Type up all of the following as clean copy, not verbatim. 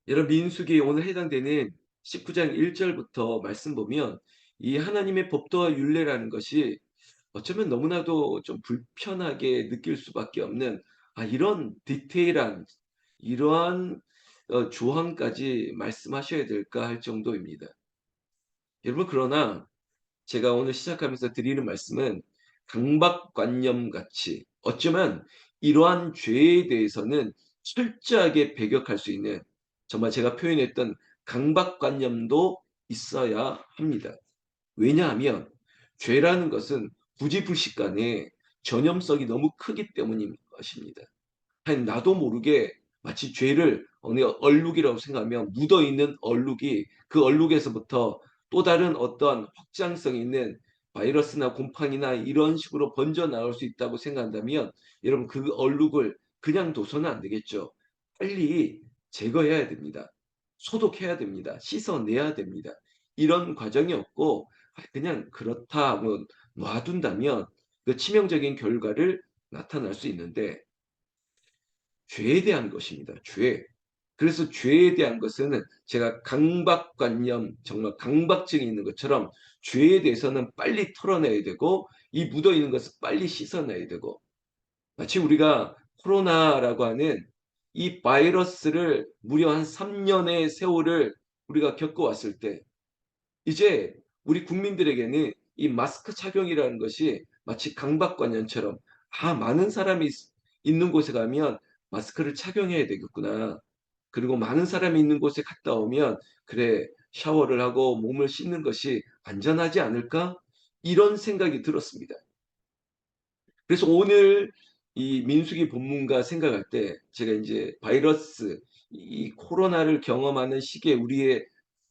여러분 민수기에 오늘 해당되는 19장 1절부터 말씀 보면 이 하나님의 법도와 율례라는 것이 어쩌면 너무나도 좀 불편하게 느낄 수밖에 없는 이런 디테일한 이러한 조항까지 말씀하셔야 될까 할 정도입니다. 여러분 그러나 제가 오늘 시작하면서 드리는 말씀은 강박관념같이 어쩌면 이러한 죄에 대해서는 철저하게 배격할 수 있는 정말 제가 표현했던 강박관념도 있어야 합니다. 왜냐하면 죄라는 것은 부지불식간에 전염성이 너무 크기 때문인 것입니다. 아니 나도 모르게 마치 죄를 어느 얼룩이라고 생각하면 묻어있는 얼룩이 그 얼룩에서부터 또 다른 어떤 확장성 있는 바이러스나 곰팡이나 이런 식으로 번져나올 수 있다고 생각한다면 여러분 그 얼룩을 그냥 둬서는 안 되겠죠. 빨리 제거해야 됩니다. 소독해야 됩니다. 씻어내야 됩니다. 이런 과정이 없고 그냥 그렇다 뭐 놔둔다면 그 치명적인 결과를 나타날 수 있는데 죄에 대한 것입니다. 죄. 그래서 죄에 대한 것은 제가 강박관념 정말 강박증이 있는 것처럼 죄에 대해서는 빨리 털어내야 되고 이 묻어있는 것을 빨리 씻어내야 되고 마치 우리가 코로나라고 하는 이 바이러스를 무려 한 3년의 세월을 우리가 겪어왔을 때 이제 우리 국민들에게는 이 마스크 착용이라는 것이 마치 강박관념처럼 많은 사람이 있는 곳에 가면 마스크를 착용해야 되겠구나. 그리고 많은 사람이 있는 곳에 갔다 오면 '그래 샤워를 하고 몸을 씻는 것이 안전하지 않을까?' 이런 생각이 들었습니다. 그래서 오늘 이 민수기 본문과 생각할 때 제가 인제 바이러스 이 코로나를 경험하는 시기에 우리의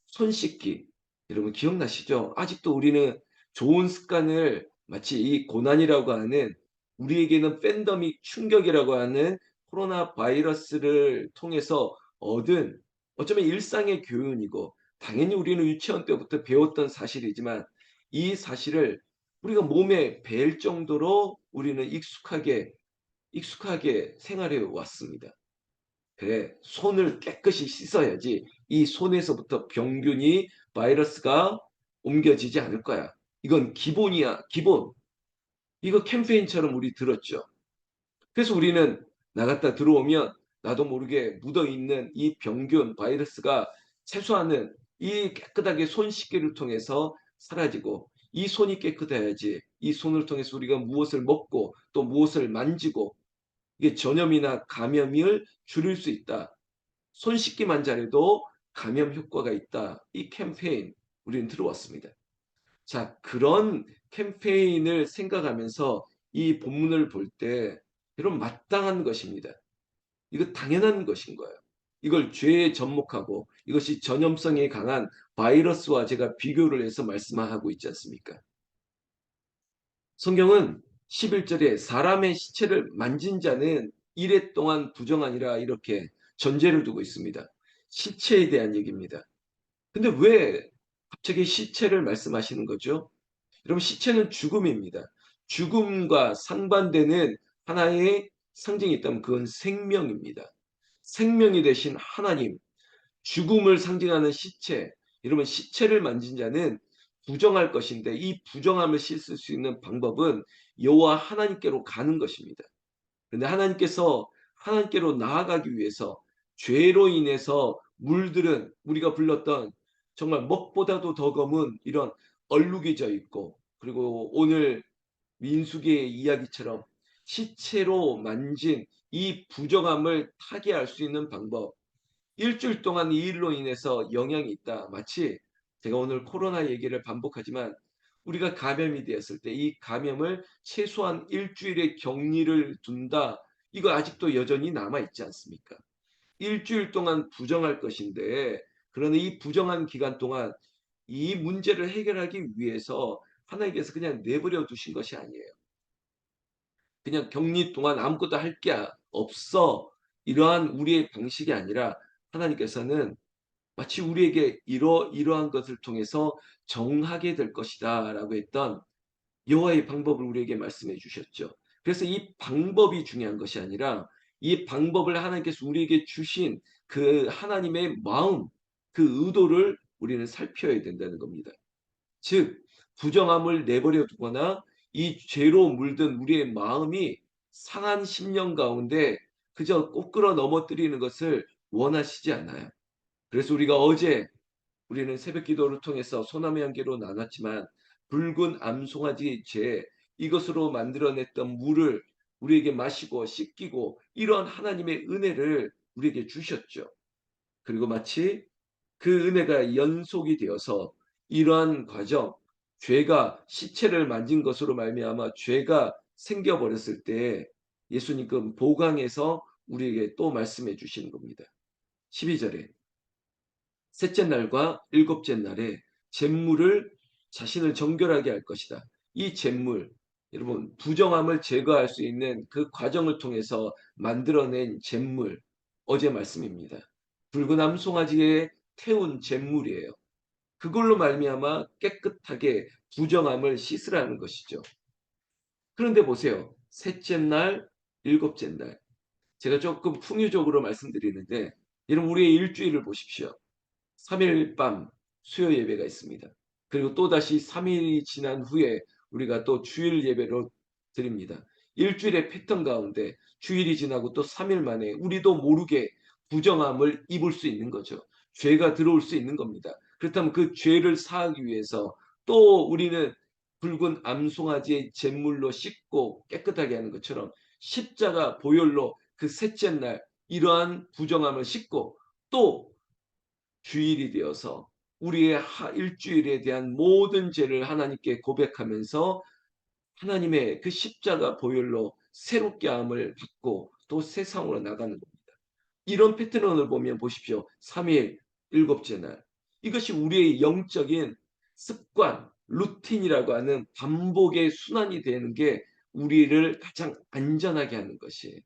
손 씻기 여러분 기억나시죠? 아직도 우리는 좋은 습관을 마치 이 고난이라고 하는 우리에게는 팬데믹 충격이라고 하는 코로나 바이러스를 통해서 얻은 어쩌면 일상의 교훈이고 당연히 우리는 유치원 때부터 배웠던 사실이지만 이 사실을 우리가 몸에 뵐 정도로 우리는 익숙하게 생활해 왔습니다. 그래 손을 깨끗이 씻어야지 이 손에서부터 병균이 바이러스가 옮겨지지 않을 거야. 이건 기본이야, 기본. 이거 캠페인처럼 우리 들었죠. 그래서 우리는 나갔다 들어오면 나도 모르게 묻어있는 이 병균 바이러스가 최소한은 이 깨끗하게 손 씻기를 통해서 사라지고 이 손이 깨끗해야지 이 손을 통해서 우리가 무엇을 먹고 또 무엇을 만지고 이게 전염이나 감염을 줄일 수 있다. 손 씻기만 잘해도 감염 효과가 있다. 이 캠페인 우리는 들어왔습니다. 자, 그런 캠페인을 생각하면서 이 본문을 볼 때 여러분 마땅한 것입니다. 이거 당연한 것인 거예요. 이걸 죄에 접목하고 이것이 전염성이 강한 바이러스와 제가 비교를 해서 말씀하고 있지 않습니까? 성경은 11절에 사람의 시체를 만진 자는 이래 동안 부정하니라 이렇게 전제를 두고 있습니다. 시체에 대한 얘기입니다. 근데 왜 갑자기 시체를 말씀하시는 거죠? 여러분 시체는 죽음입니다. 죽음과 상반되는 하나의 상징이 있다면 그건 생명입니다. 생명이 되신 하나님, 죽음을 상징하는 시체. 여러분 시체를 만진 자는 부정할 것인데 이 부정함을 씻을 수 있는 방법은 여호와 하나님께로 가는 것입니다. 그런데 하나님께서 하나님께로 나아가기 위해서 죄로 인해서 물들은 우리가 불렀던 정말 먹보다도 더 검은 이런 얼룩이 져 있고 그리고 오늘 민수기의 이야기처럼 시체로 만진 이 부정함을 타개할 수 있는 방법. 일주일 동안 이 일로 인해서 영향이 있다. 마치 제가 오늘 코로나 얘기를 반복하지만 우리가 감염이 되었을 때 이 감염을 최소한 일주일의 격리를 둔다. 이거 아직도 여전히 남아 있지 않습니까? 일주일 동안 부정할 것인데 그러나 이 부정한 기간 동안 이 문제를 해결하기 위해서 하나님께서 그냥 내버려 두신 것이 아니에요. 그냥 격리 동안 아무것도 할 게 없어. 이러한 우리의 방식이 아니라 하나님께서는 마치 우리에게 이러한 것을 통해서 정하게 될 것이다라고 했던 여호와의 방법을 우리에게 말씀해 주셨죠. 그래서 이 방법이 중요한 것이 아니라 이 방법을 하나님께서 우리에게 주신 그 하나님의 마음, 그 의도를 우리는 살펴야 된다는 겁니다. 즉 부정함을 내버려 두거나 이 죄로 물든 우리의 마음이 상한 심령 가운데 그저 꼬꾸러 넘어뜨리는 것을 원하시지 않아요. 그래서 우리가 어제 우리는 새벽 기도를 통해서 소나무 향기로 나눴지만 붉은 암송아지 죄 이것으로 만들어냈던 물을 우리에게 마시고 씻기고 이러한 하나님의 은혜를 우리에게 주셨죠. 그리고 마치 그 은혜가 연속이 되어서 이러한 과정, 죄가 시체를 만진 것으로 말미암아 죄가 생겨 버렸을 때 예수님은 보강해서 우리에게 또 말씀해 주시는 겁니다. 12절에 셋째 날과 일곱째 날에 잿물을 자신을 정결하게 할 것이다. 이 잿물, 여러분 부정함을 제거할 수 있는 그 과정을 통해서 만들어낸 잿물, 어제 말씀입니다. 붉은 암송아지에 태운 잿물이에요. 그걸로 말미암아 깨끗하게 부정함을 씻으라는 것이죠. 그런데 보세요. 셋째 날, 일곱째 날. 제가 조금 풍유적으로 말씀드리는데 여러분 우리의 일주일을 보십시오. 3일 밤 수요 예배가 있습니다. 그리고 또다시 3일이 지난 후에 우리가 또 주일 예배로 드립니다. 일주일의 패턴 가운데 주일이 지나고 또 3일 만에 우리도 모르게 부정함을 입을 수 있는 거죠. 죄가 들어올 수 있는 겁니다. 그렇다면 그 죄를 사하기 위해서 또 우리는 붉은 암송아지의 잿물로 씻고 깨끗하게 하는 것처럼 십자가 보혈로 그 셋째 날 이러한 부정함을 씻고 또 주일이 되어서 우리의 일주일에 대한 모든 죄를 하나님께 고백하면서 하나님의 그 십자가 보혈로 새롭게 함을 받고 또 세상으로 나가는 겁니다. 이런 패턴을 보면 보십시오. 3일 일곱째 날. 이것이 우리의 영적인 습관, 루틴이라고 하는 반복의 순환이 되는 게 우리를 가장 안전하게 하는 것이에요.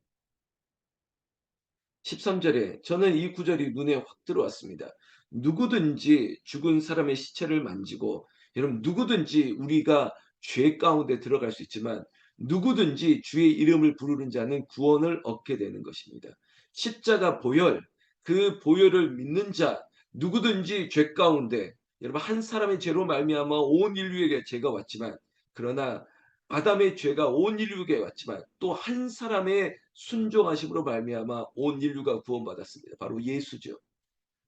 13절에 저는 이 구절이 눈에 확 들어왔습니다. 누구든지 죽은 사람의 시체를 만지고 여러분 누구든지 우리가 죄 가운데 들어갈 수 있지만 누구든지 주의 이름을 부르는 자는 구원을 얻게 되는 것입니다. 십자가 보혈 그 보혈을 믿는 자 누구든지 죄 가운데 여러분 한 사람의 죄로 말미암아 온 인류에게 죄가 왔지만 그러나 아담의 죄가 온 인류에게 왔지만 또 한 사람의 순종하심으로 말미암아 온 인류가 구원받았습니다. 바로 예수죠.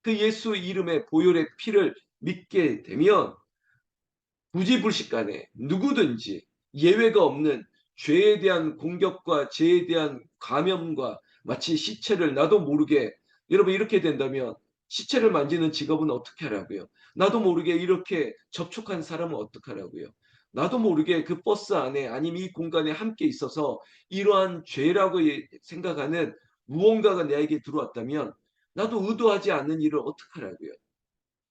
그 예수 이름의 보혈의 피를 믿게 되면 부지불식간에 누구든지 예외가 없는 죄에 대한 공격과 죄에 대한 감염과 마치 시체를 나도 모르게 여러분 이렇게 된다면 시체를 만지는 직업은 어떻게 하라고요? 나도 모르게 이렇게 접촉한 사람은 어떡하라고요? 나도 모르게 그 버스 안에 아니면 이 공간에 함께 있어서 이러한 죄라고 생각하는 무언가가 내게 들어왔다면 나도 의도하지 않는 일을 어떡하라고요?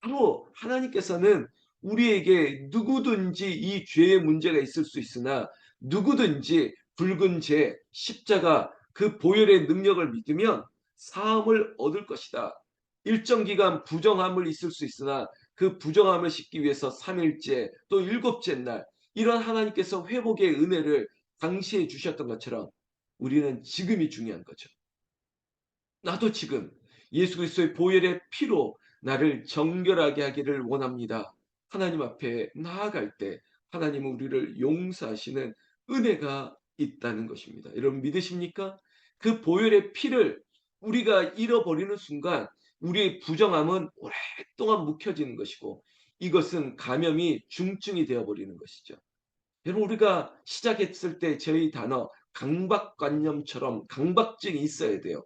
바로 하나님께서는 우리에게 누구든지 이 죄의 문제가 있을 수 있으나 누구든지 붉은 죄, 십자가 그 보혈의 능력을 믿으면 사함을 얻을 것이다. 일정 기간 부정함을 있을 수 있으나 그 부정함을 씻기 위해서 3일째 또 일곱째 날 이런 하나님께서 회복의 은혜를 당시에 주셨던 것처럼 우리는 지금이 중요한 거죠. 나도 지금 예수 그리스도의 보혈의 피로 나를 정결하게 하기를 원합니다. 하나님 앞에 나아갈 때 하나님은 우리를 용서하시는 은혜가 있다는 것입니다. 여러분 믿으십니까? 그 보혈의 피를 우리가 잃어버리는 순간 우리의 부정함은 오랫동안 묵혀지는 것이고 이것은 감염이 중증이 되어버리는 것이죠. 여러분 우리가 시작했을 때 저희 단어 강박관념처럼 강박증이 있어야 돼요.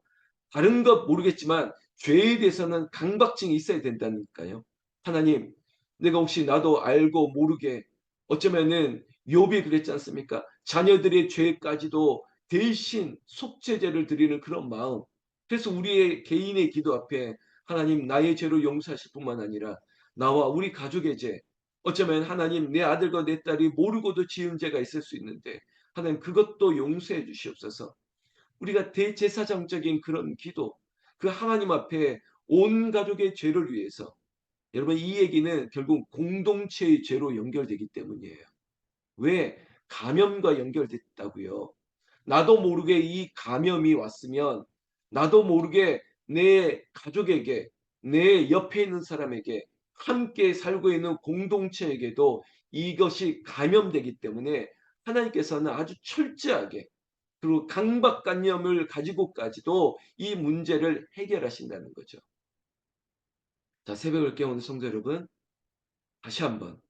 다른 것 모르겠지만 죄에 대해서는 강박증이 있어야 된다니까요. 하나님, 내가 혹시 나도 알고 모르게 어쩌면은 욥이 그랬지 않습니까? 자녀들의 죄까지도 대신 속죄제를 드리는 그런 마음. 그래서 우리의 개인의 기도 앞에 하나님 나의 죄로 용서하실 뿐만 아니라 나와 우리 가족의 죄, 어쩌면 하나님 내 아들과 내 딸이 모르고도 지은 죄가 있을 수 있는데 하나님 그것도 용서해 주시옵소서. 우리가 대제사장적인 그런 기도, 그 하나님 앞에 온 가족의 죄를 위해서 여러분 이 얘기는 결국 공동체의 죄로 연결되기 때문이에요. 왜? 감염과 연결됐다고요. 나도 모르게 이 감염이 왔으면 나도 모르게 내 가족에게, 내 옆에 있는 사람에게, 함께 살고 있는 공동체에게도 이것이 감염되기 때문에 하나님께서는 아주 철저하게, 그리고 강박관념을 가지고까지도 이 문제를 해결하신다는 거죠. 자, 새벽을 깨우는 성도 여러분, 다시 한번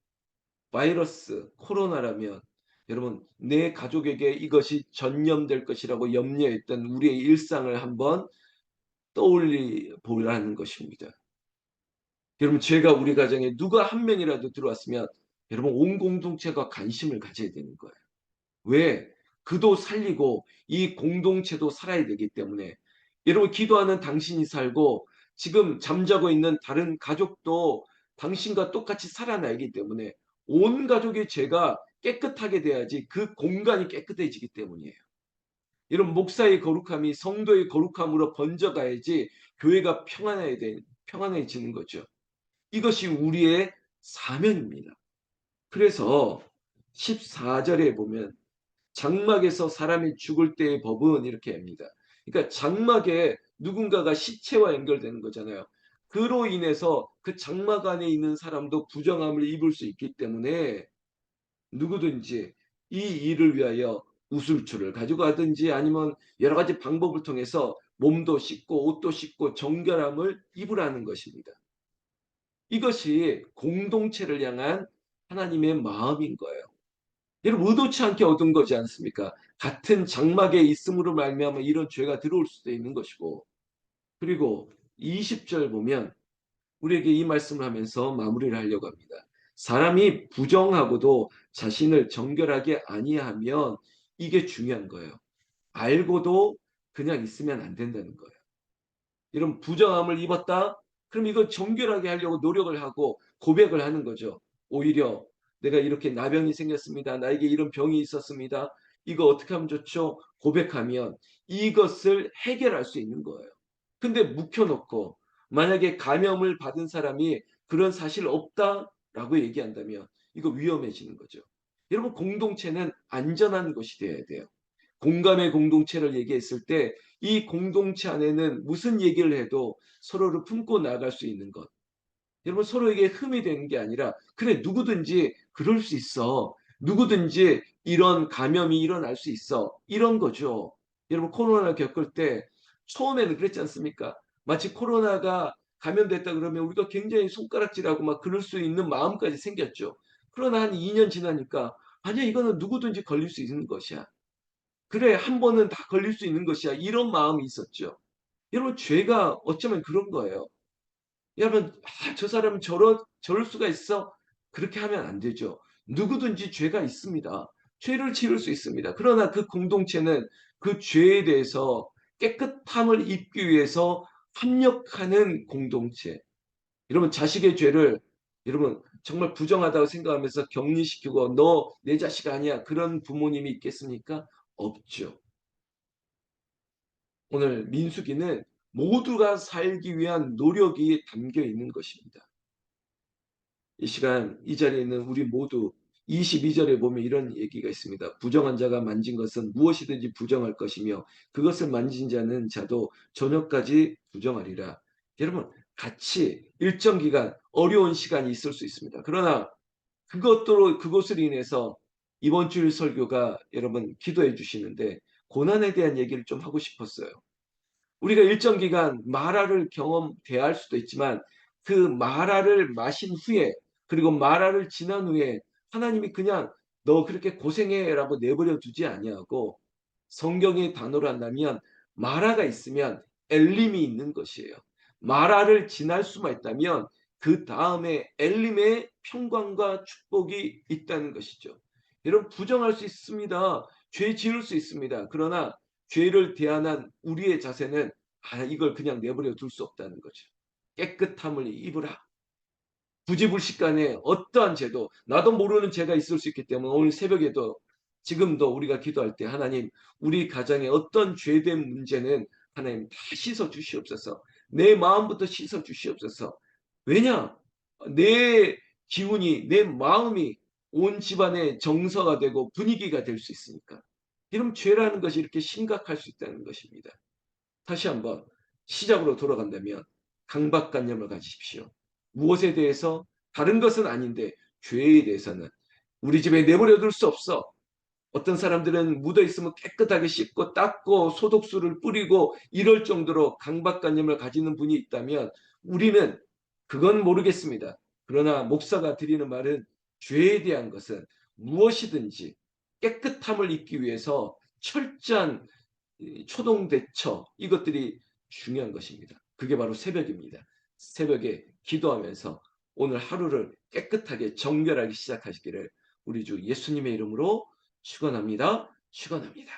바이러스, 코로나라면 여러분 내 가족에게 이것이 전염될 것이라고 염려했던 우리의 일상을 한번 떠올리 보라는 것입니다. 여러분 죄가 우리 가정에 누가 한 명이라도 들어왔으면 여러분 온 공동체가 관심을 가져야 되는 거예요. 왜? 그도 살리고 이 공동체도 살아야 되기 때문에 여러분 기도하는 당신이 살고 지금 잠자고 있는 다른 가족도 당신과 똑같이 살아나기 때문에 온 가족의 죄가 깨끗하게 돼야지 그 공간이 깨끗해지기 때문이에요. 이런 목사의 거룩함이 성도의 거룩함으로 번져가야지 교회가 평안해지는 거죠. 이것이 우리의 사명입니다. 그래서 14절에 보면 장막에서 사람이 죽을 때의 법은 이렇게 합니다. 그러니까 장막에 누군가가 시체와 연결되는 거잖아요. 그로 인해서 그 장막 안에 있는 사람도 부정함을 입을 수 있기 때문에 누구든지 이 일을 위하여 우술초를 가지고 가든지 아니면 여러 가지 방법을 통해서 몸도 씻고 옷도 씻고 정결함을 입으라는 것입니다. 이것이 공동체를 향한 하나님의 마음인 거예요. 여러분 의도치 않게 얻은 거지 않습니까? 같은 장막에 있음으로 말미암아 이런 죄가 들어올 수도 있는 것이고, 그리고 20절 보면 우리에게 이 말씀을 하면서 마무리를 하려고 합니다. 사람이 부정하고도 자신을 정결하게 아니하면 이게 중요한 거예요. 알고도 그냥 있으면 안 된다는 거예요. 이런 부정함을 입었다? 그럼 이거 정결하게 하려고 노력을 하고 고백을 하는 거죠. 오히려 내가 이렇게 나병이 생겼습니다. 나에게 이런 병이 있었습니다. 이거 어떻게 하면 좋죠? 고백하면 이것을 해결할 수 있는 거예요. 근데 묵혀놓고 만약에 감염을 받은 사람이 그런 사실 없다라고 얘기한다면 이거 위험해지는 거죠. 여러분 공동체는 안전한 것이 되어야 돼요. 공감의 공동체를 얘기했을 때 이 공동체 안에는 무슨 얘기를 해도 서로를 품고 나아갈 수 있는 것. 여러분 서로에게 흠이 되는 게 아니라 그래 누구든지 그럴 수 있어. 누구든지 이런 감염이 일어날 수 있어. 이런 거죠. 여러분 코로나를 겪을 때 처음에는 그랬지 않습니까? 마치 코로나가 감염됐다 그러면 우리가 굉장히 손가락질하고 막 그럴 수 있는 마음까지 생겼죠. 그러나 한 2년 지나니까 아니야 이거는 누구든지 걸릴 수 있는 것이야. 그래 한 번은 다 걸릴 수 있는 것이야. 이런 마음이 있었죠. 여러분 죄가 어쩌면 그런 거예요. 여러분 저 사람은 저럴 수가 있어? 그렇게 하면 안 되죠. 누구든지 죄가 있습니다. 죄를 지을 수 있습니다. 그러나 그 공동체는 그 죄에 대해서 깨끗함을 입기 위해서 협력하는 공동체. 여러분 자식의 죄를 여러분 정말 부정하다고 생각하면서 격리시키고 너 내 자식 아니야. 그런 부모님이 있겠습니까? 없죠. 오늘 민수기는 모두가 살기 위한 노력이 담겨 있는 것입니다. 이 시간 이 자리에 있는 우리 모두 22절에 보면 이런 얘기가 있습니다. 부정한 자가 만진 것은 무엇이든지 부정할 것이며 그것을 만진 자도 저녁까지 부정하리라. 여러분 같이 일정 기간 어려운 시간이 있을 수 있습니다. 그러나 그것으로 인해서 이번 주일 설교가 여러분 기도해 주시는데 고난에 대한 얘기를 좀 하고 싶었어요. 우리가 일정 기간 마라를 대할 수도 있지만 그 마라를 마신 후에 그리고 마라를 지난 후에 하나님이 그냥 너 그렇게 고생해라고 내버려 두지 아니하고 성경의 단어로 한다면 마라가 있으면 엘림이 있는 것이에요. 마라를 지날 수만 있다면 그 다음에 엘림의 평강과 축복이 있다는 것이죠. 여러분 부정할 수 있습니다. 죄 지을 수 있습니다. 그러나 죄를 대하는 우리의 자세는 이걸 그냥 내버려 둘 수 없다는 거죠. 깨끗함을 입으라. 부지불식간에 어떠한 죄도 나도 모르는 죄가 있을 수 있기 때문에 오늘 새벽에도 지금도 우리가 기도할 때 하나님 우리 가정에 어떤 죄된 문제는 하나님 다 씻어 주시옵소서. 내 마음부터 씻어 주시옵소서. 왜냐? 내 기운이 내 마음이 온 집안의 정서가 되고 분위기가 될 수 있으니까. 이런 죄라는 것이 이렇게 심각할 수 있다는 것입니다. 다시 한번 시작으로 돌아간다면 강박관념을 가지십시오. 무엇에 대해서 다른 것은 아닌데 죄에 대해서는 우리 집에 내버려 둘 수 없어. 어떤 사람들은 묻어 있으면 깨끗하게 씻고 닦고 소독수를 뿌리고 이럴 정도로 강박관념을 가지는 분이 있다면 우리는 그건 모르겠습니다. 그러나 목사가 드리는 말은 죄에 대한 것은 무엇이든지 깨끗함을 잇기 위해서 철저한 초동 대처 이것들이 중요한 것입니다. 그게 바로 새벽입니다. 새벽에 기도하면서 오늘 하루를 깨끗하게 정결하게 시작하시기를 우리 주 예수님의 이름으로 축원합니다. 축원합니다.